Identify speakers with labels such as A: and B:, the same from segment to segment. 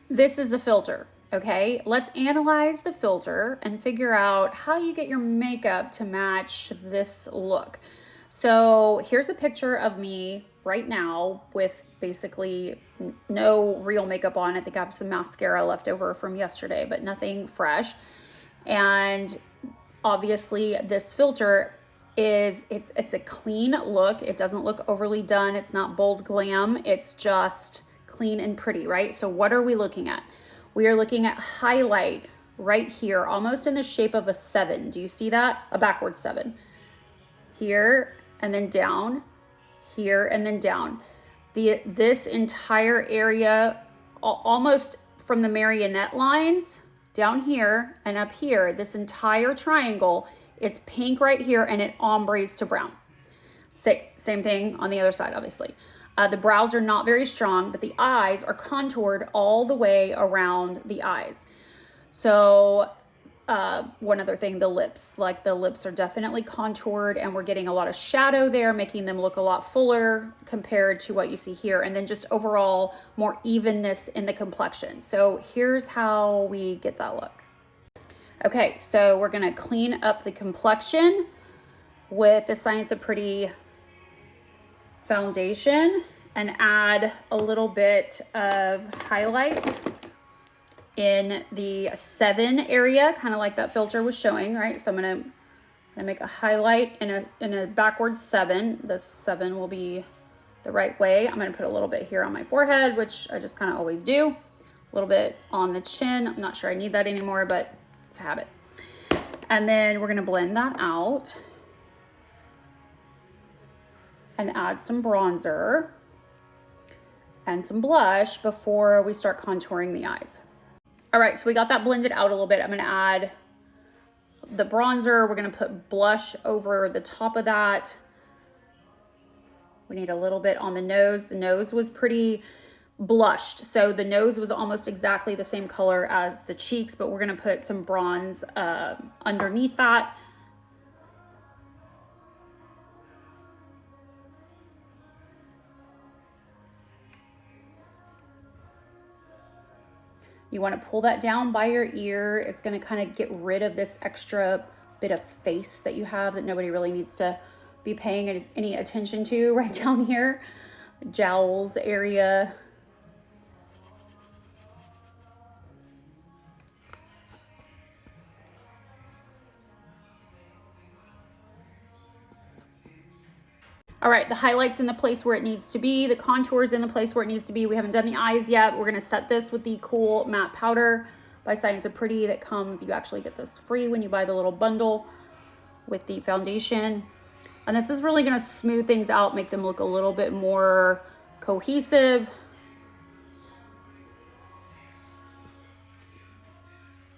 A: this is a filter, okay? Let's analyze the filter and figure out how you get your makeup to match this look. So here's a picture of me right now with basically no real makeup on. I think I have some mascara left over from yesterday, but nothing fresh. And obviously this filter it's a clean look. It doesn't look overly done. It's not bold glam. It's just clean and pretty, right? So what are we looking at? We are looking at highlight right here, almost in the shape of a 7. Do you see that? A backwards 7. Here and then down, here and then down. This entire area, almost from the marionette lines down here and up here, this entire triangle, it's pink right here and it ombres to brown. Same thing on the other side, obviously. The brows are not very strong, but the eyes are contoured all the way around the eyes. So one other thing, the lips. Like the lips are definitely contoured and we're getting a lot of shadow there, making them look a lot fuller compared to what you see here. And then just overall more evenness in the complexion. So here's how we get that look. Okay, so we're gonna clean up the complexion with the Science of Pretty foundation and add a little bit of highlight in the 7 area, kind of like that filter was showing, right? So I'm gonna make a highlight in a backwards 7. This 7 will be the right way. I'm gonna put a little bit here on my forehead, which I just kind of always do. A little bit on the chin. I'm not sure I need that anymore, but it's a habit. And then we're gonna blend that out and add some bronzer and some blush before we start contouring the eyes. All right, so we got that blended out a little bit. I'm gonna add the bronzer. We're gonna put blush over the top of that. We need a little bit on the nose. The nose was pretty blushed, so the nose was almost exactly the same color as the cheeks, but we're gonna put some bronze underneath that. You want to pull that down by your ear. It's going to kind of get rid of this extra bit of face that you have that nobody really needs to be paying any attention to right down here. Jowls area. All right, the highlight's in the place where it needs to be. The contour's in the place where it needs to be. We haven't done the eyes yet. We're gonna set this with the Cool Matte Powder by Science of Pretty that comes, you actually get this free when you buy the little bundle with the foundation. And this is really gonna smooth things out, make them look a little bit more cohesive.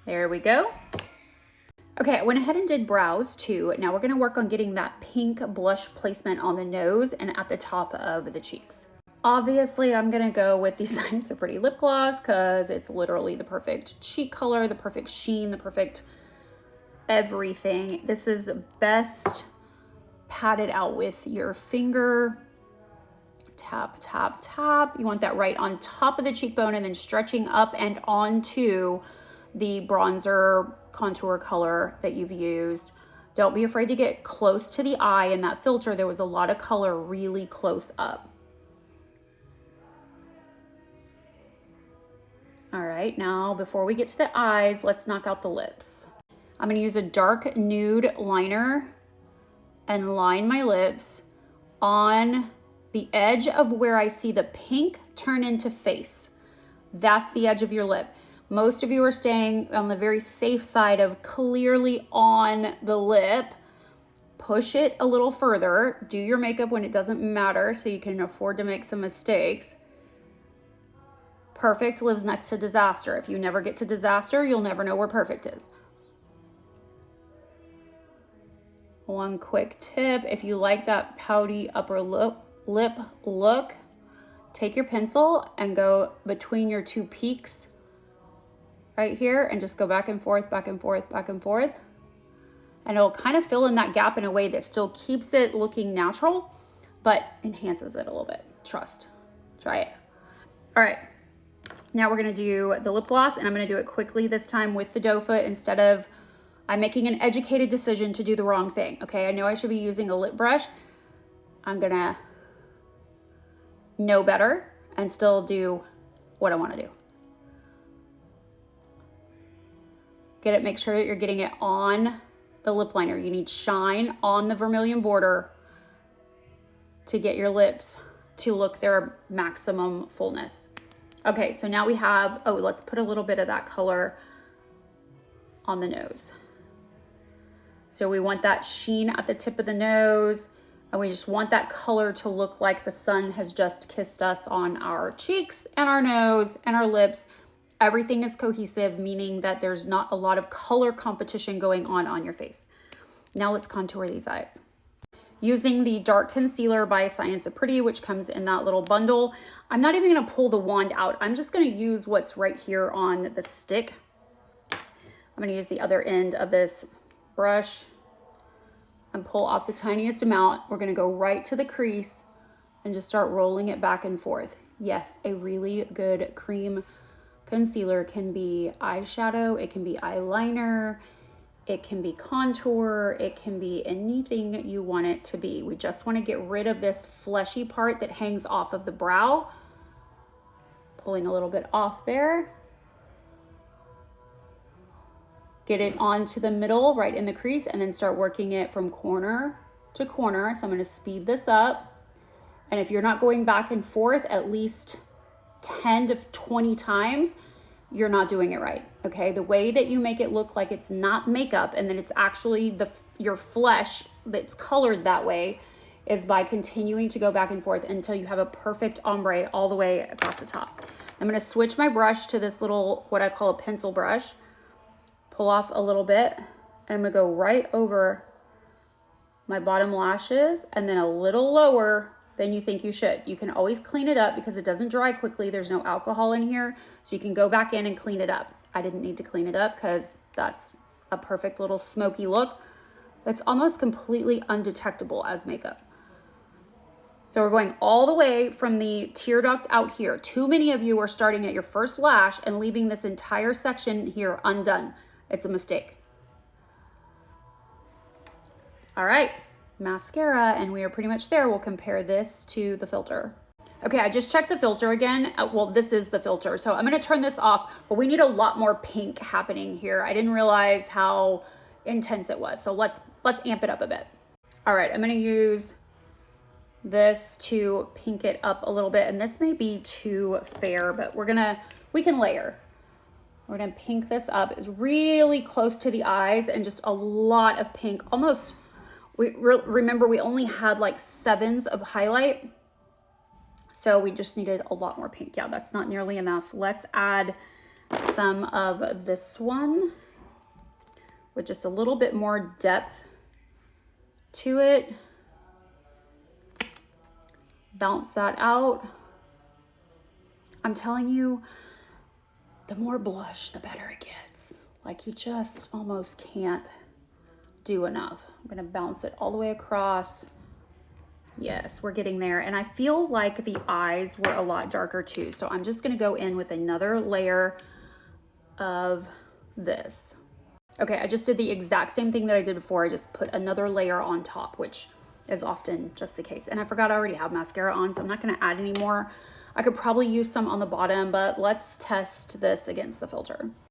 A: There we go. Okay, I went ahead and did brows too. Now we're gonna work on getting that pink blush placement on the nose and at the top of the cheeks. Obviously, I'm gonna go with the Science of Pretty lip gloss because it's literally the perfect cheek color, the perfect sheen, the perfect everything. This is best patted out with your finger. Tap, tap, tap. You want that right on top of the cheekbone and then stretching up and onto the bronzer contour color that you've used. Don't be afraid to get close to the eye. In that filter, there was a lot of color really close up. All right, now before we get to the eyes, let's knock out the lips. I'm gonna use a dark nude liner and line my lips on the edge of where I see the pink turn into face. That's the edge of your lip. Most of you are staying on the very safe side of clearly on the lip. Push it a little further. Do your makeup when it doesn't matter so you can afford to make some mistakes. Perfect lives next to disaster. If you never get to disaster, you'll never know where perfect is. One quick tip, if you like that pouty upper lip look, take your pencil and go between your two peaks right here and just go back and forth, back and forth, back and forth. And it'll kind of fill in that gap in a way that still keeps it looking natural, but enhances it a little bit. Trust. Try it. All right. Now we're gonna do the lip gloss, and I'm gonna do it quickly this time with the doe foot instead of, I'm making an educated decision to do the wrong thing, okay? I know I should be using a lip brush. I'm gonna know better and still do what I wanna do. Get it, make sure that you're getting it on the lip liner. You need shine on the vermilion border to get your lips to look their maximum fullness. Okay, so now we have, oh, let's put a little bit of that color on the nose. So we want that sheen at the tip of the nose, and we just want that color to look like the sun has just kissed us on our cheeks and our nose and our lips. Everything is cohesive, meaning that there's not a lot of color competition going on your face. Now let's contour these eyes. Using the dark concealer by Science of Pretty, which comes in that little bundle. I'm not even gonna pull the wand out. I'm just gonna use what's right here on the stick. I'm gonna use the other end of this brush and pull off the tiniest amount. We're gonna go right to the crease and just start rolling it back and forth. Yes, a really good cream concealer can be eyeshadow, it can be eyeliner, it can be contour, it can be anything you want it to be. We just want to get rid of this fleshy part that hangs off of the brow. Pulling a little bit off there. Get it onto the middle, right in the crease, and then start working it from corner to corner. So I'm going to speed this up. And if you're not going back and forth at least 10 to 20 times, you're not doing it right, okay? The way that you make it look like it's not makeup and then it's actually your flesh that's colored that way is by continuing to go back and forth until you have a perfect ombre all the way across the top. I'm gonna switch my brush to this little, what I call a pencil brush, pull off a little bit, and I'm gonna go right over my bottom lashes and then a little lower than you think you should. You can always clean it up because it doesn't dry quickly. There's no alcohol in here, so you can go back in and clean it up. I didn't need to clean it up because that's a perfect little smoky look. That's almost completely undetectable as makeup. So we're going all the way from the tear duct out here. Too many of you are starting at your first lash and leaving this entire section here undone. It's a mistake. All right. Mascara, and we are pretty much there. We'll compare this to the filter. Okay, I just checked the filter again. Well, this is the filter, so I'm gonna turn this off, but we need a lot more pink happening here. I didn't realize how intense it was, so let's amp it up a bit. All right, I'm gonna use this to pink it up a little bit, and this may be too fair, but we can layer. We're gonna pink this up. It's really close to the eyes and just a lot of pink, almost. Remember, we only had like 7s of highlight, so we just needed a lot more pink. Yeah, that's not nearly enough. Let's add some of this one with just a little bit more depth to it. Bounce that out. I'm telling you, the more blush, the better it gets. Like, you just almost can't do enough. I'm gonna bounce it all the way across. Yes, we're getting there. And I feel like the eyes were a lot darker too. So I'm just gonna go in with another layer of this. Okay, I just did the exact same thing that I did before. I just put another layer on top, which is often just the case. And I forgot I already have mascara on, so I'm not gonna add any more. I could probably use some on the bottom, but let's test this against the filter.